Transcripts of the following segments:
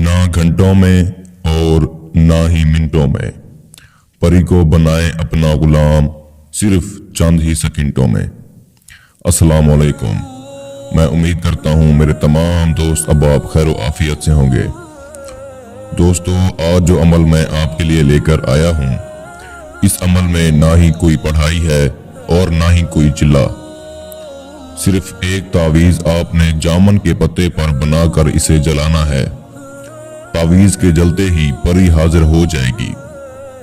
ना घंटों में और ना ही मिनटों में परी को बनाए अपना गुलाम सिर्फ चंद ही सेकंडों में। अस्सलाम वालेकुम। मैं उम्मीद करता हूँ मेरे तमाम दोस्त अब आप खैर आफियत से होंगे। दोस्तों, आज जो अमल मैं आपके लिए लेकर आया हूँ, इस अमल में ना ही कोई पढ़ाई है और ना ही कोई चिल्ला। सिर्फ एक तावीज आपने जामन के पत्ते पर बनाकर इसे जलाना है। तावीज के जलते ही परी हाजिर हो जाएगी।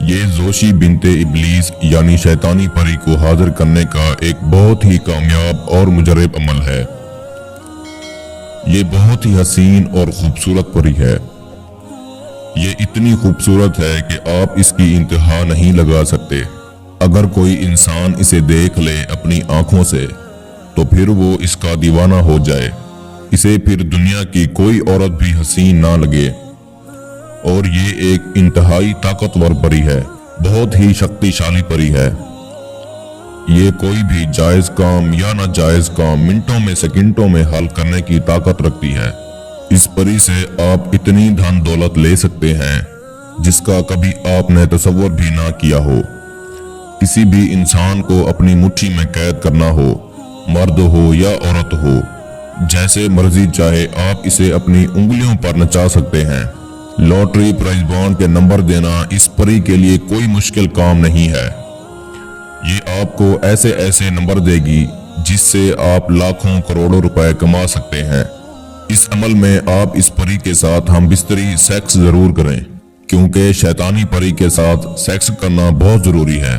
ये जोशी बिनते इब्लीस यानी शैतानी परी को हाजिर करने का एक बहुत ही कामयाब और मुजरब अमल है। ये बहुत ही हसीन और खूबसूरत परी है। ये इतनी खूबसूरत है कि आप इसकी इंतहा नहीं लगा सकते। अगर कोई इंसान इसे देख ले अपनी आंखों से तो फिर वो इसका दीवाना हो जाए। इसे फिर दुनिया की कोई औरत भी हसीन ना लगे। और ये एक इंतहाई ताकतवर परी है, बहुत ही शक्तिशाली परी है। ये कोई भी जायज काम या नाजायज काम मिनटों में सेकंडों में हल करने की ताकत रखती है। इस परी से आप इतनी धन दौलत ले सकते हैं जिसका कभी आपने तसव्वुर भी ना किया हो। किसी भी इंसान को अपनी मुट्ठी में कैद करना हो, मर्द हो या औरत हो, जैसे मर्जी चाहे आप इसे अपनी उंगलियों पर नचा सकते हैं। लॉटरी प्राइज बॉन्ड के नंबर देना इस परी के लिए कोई मुश्किल काम नहीं है। ये आपको ऐसे ऐसे नंबर देगी जिससे आप लाखों करोड़ों रुपए कमा सकते हैं। इस अमल में आप इस परी के साथ हम बिस्तरी सेक्स जरूर करें, क्योंकि शैतानी परी के साथ सेक्स करना बहुत जरूरी है।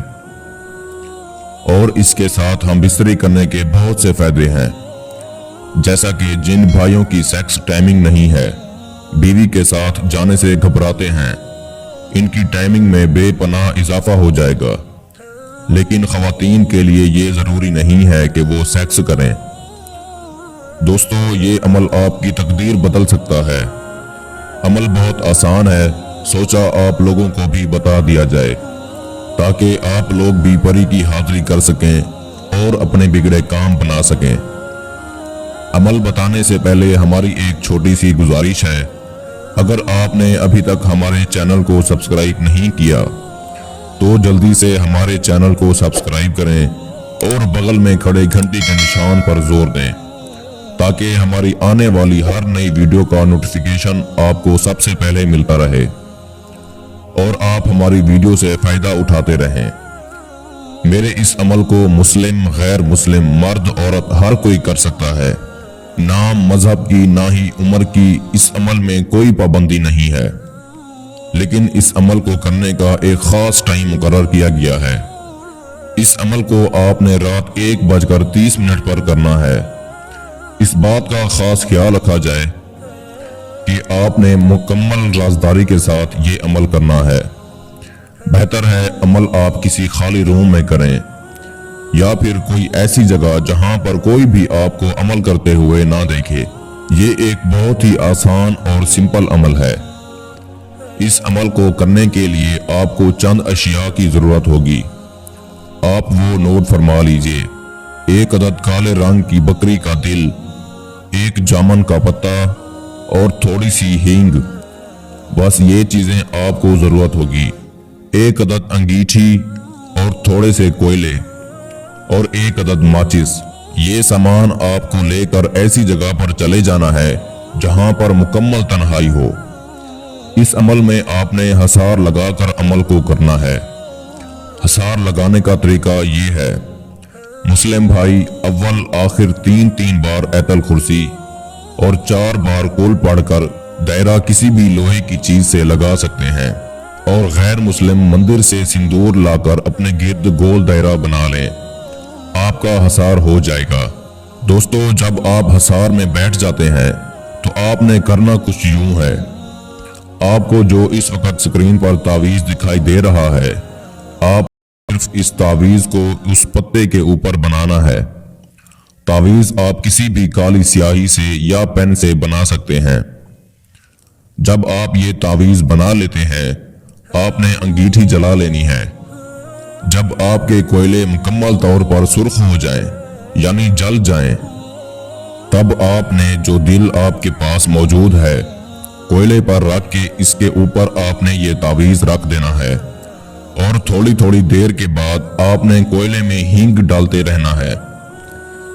और इसके साथ हम बिस्तरी करने के बहुत से फायदे हैं। जैसा कि जिन भाइयों की सेक्स टाइमिंग नहीं है, बीवी के साथ जाने से घबराते हैं, इनकी टाइमिंग में बेपनाह इजाफा हो जाएगा। लेकिन खवातीन के लिए ये जरूरी नहीं है कि वो सेक्स करें। दोस्तों, ये अमल आपकी तकदीर बदल सकता है। अमल बहुत आसान है, सोचा आप लोगों को भी बता दिया जाए ताकि आप लोग भी परी की हाजिरी कर सकें और अपने बिगड़े काम बना सकें। अमल बताने से पहले हमारी एक छोटी सी गुजारिश है। अगर आपने अभी तक हमारे चैनल को सब्सक्राइब नहीं किया तो जल्दी से हमारे चैनल को सब्सक्राइब करें और बगल में खड़े घंटी के निशान पर जोर दें ताकि हमारी आने वाली हर नई वीडियो का नोटिफिकेशन आपको सबसे पहले मिलता रहे और आप हमारी वीडियो से फायदा उठाते रहें। मेरे इस अमल को मुस्लिम, गैर मुस्लिम, मर्द, औरत हर कोई कर सकता है। नाम, मजहब की ना ही उम्र की इस अमल में कोई पाबंदी नहीं है। लेकिन इस अमल को करने का एक खास टाइम मुकर्रर किया गया है। इस अमल को आपने रात 1:30 पर करना है। इस बात का खास ख्याल रखा जाए कि आपने मुकम्मल राजदारी के साथ ये अमल करना है। बेहतर है अमल आप किसी खाली रूम में करें या फिर कोई ऐसी जगह जहां पर कोई भी आपको अमल करते हुए ना देखे। ये एक बहुत ही आसान और सिंपल अमल है। इस अमल को करने के लिए आपको चंद अशिया की जरूरत होगी। आप वो नोट फरमा लीजिए। 1 अदद काले रंग की बकरी का दिल, 1 जामन का पत्ता और थोड़ी सी हींग। बस ये चीजें आपको जरूरत होगी। 1 अदद अंगीठी और थोड़े से कोयले और 1 अदद माचिस। ये सामान आपको लेकर ऐसी जगह पर चले जाना है जहां पर मुकम्मल तन्हाई हो। इस अमल में आपने हसार लगाकर अमल को करना है। हसार लगाने का तरीका ये है, मुस्लिम भाई अव्वल आखिर 3 बार ऐतल कुर्सी और 4 बार कुल पढ़कर दायरा किसी भी लोहे की चीज से लगा सकते हैं। और गैर मुस्लिम मंदिर से सिंदूर लाकर अपने गिर्द गोल दायरा बना लें। आपका हसार हो जाएगा। दोस्तों, जब आप हसार में बैठ जाते हैं तो आपने करना कुछ यूं है। आपको जो इस वक्त स्क्रीन पर तावीज दिखाई दे रहा है, आप सिर्फ इस तावीज को उस पत्ते के ऊपर बनाना है। तावीज आप किसी भी काली स्याही से या पेन से बना सकते हैं। जब आप ये तावीज बना लेते हैं, आपने अंगीठी जला लेनी है। जब आपके कोयले मुकम्मल तौर पर सुर्ख हो जाएं, यानी जल जाएं, तब आपने जो दिल आपके पास मौजूद है कोयले पर रख के इसके ऊपर आपने ये तावीज रख देना है और थोड़ी थोड़ी देर के बाद आपने कोयले में हींग डालते रहना है।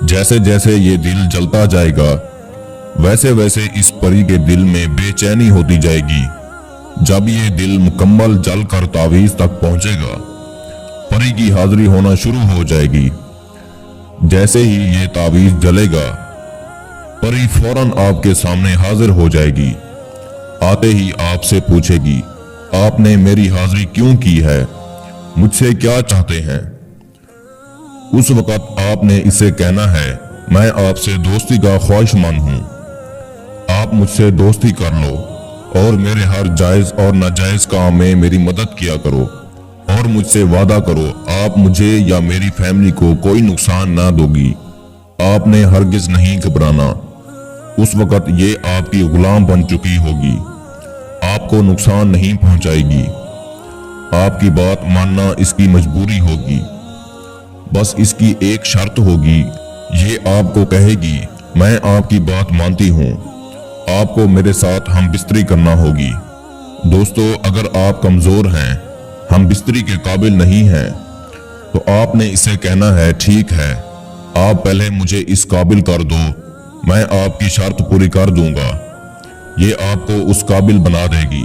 जैसे जैसे ये दिल जलता जाएगा वैसे वैसे इस परी के दिल में बेचैनी होती जाएगी। जब ये दिल मुकम्मल जल कर तावीज तक पहुंचेगा परी की हाजिरी होना शुरू हो जाएगी। जैसे ही ये तावीज जलेगा परी फौरन आपके सामने हाजिर हो जाएगी। आते ही आपसे पूछेगी, आपने मेरी हाजिरी क्यों की है, मुझसे क्या चाहते हैं। उस वक्त आपने इसे कहना है, मैं आपसे दोस्ती का ख्वाहिशमंद हूं, आप मुझसे दोस्ती कर लो और मेरे हर जायज और नाजायज काम में मेरी मदद किया करो और मुझसे वादा करो आप मुझे या मेरी फैमिली को कोई नुकसान ना दोगी। आपने हरगिज नहीं घबराना। उस वक्त ये आपकी गुलाम बन चुकी होगी, आपको नुकसान नहीं पहुंचाएगी। आपकी बात मानना इसकी मजबूरी होगी। बस इसकी एक शर्त होगी, ये आपको कहेगी मैं आपकी बात मानती हूं, आपको मेरे साथ हम बिस्तरी करना होगी। दोस्तों, अगर आप कमजोर हैं, हम बिस्तरी के काबिल नहीं हैं, तो आपने इसे कहना है, ठीक है, आप पहले मुझे इस काबिल कर दो, मैं आपकी शर्त पूरी कर दूंगा। ये आपको उस काबिल बना देगी।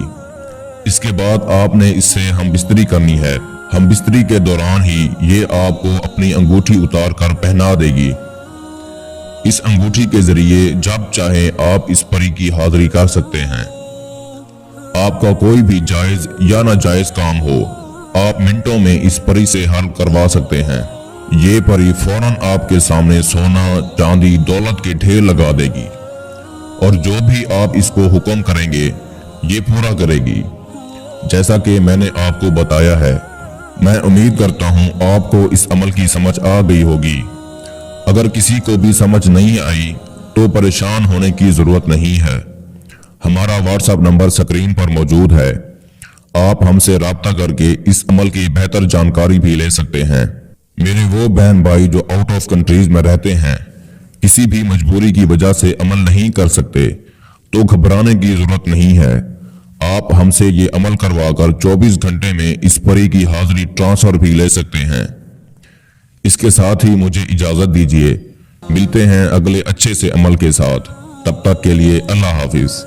इसके बाद आपने इससे हम बिस्तरी करनी है। हम बिस्तरी के दौरान ही ये आपको अपनी अंगूठी उतार कर पहना देगी। इस अंगूठी के जरिए जब चाहे आप इस परी की हाजिरी कर सकते हैं। आपका कोई भी जायज या नाजायज काम हो, आप मिनटों में इस परी से हल करवा सकते हैं। ये परी फौरन आपके सामने सोना, चांदी, दौलत के ढेर लगा देगी और जो भी आप इसको हुक्म करेंगे ये पूरा करेगी। जैसा कि मैंने आपको बताया है, मैं उम्मीद करता हूं आपको इस अमल की समझ आ गई होगी। अगर किसी को भी समझ नहीं आई तो परेशान होने की जरूरत नहीं है। हमारा व्हाट्सएप नंबर स्क्रीन पर मौजूद है, आप हमसे राब्ता करके इस अमल की बेहतर जानकारी भी ले सकते हैं। मेरे वो बहन भाई जो आउट ऑफ कंट्रीज में रहते हैं, किसी भी मजबूरी की वजह से अमल नहीं कर सकते, तो घबराने की जरूरत नहीं है। आप हमसे ये अमल करवाकर 24 घंटे में इस परी की हाजिरी ट्रांसफर भी ले सकते हैं। इसके साथ ही मुझे इजाजत दीजिए, मिलते हैं अगले अच्छे से अमल के साथ। तब तक के लिए अल्लाह हाफिज।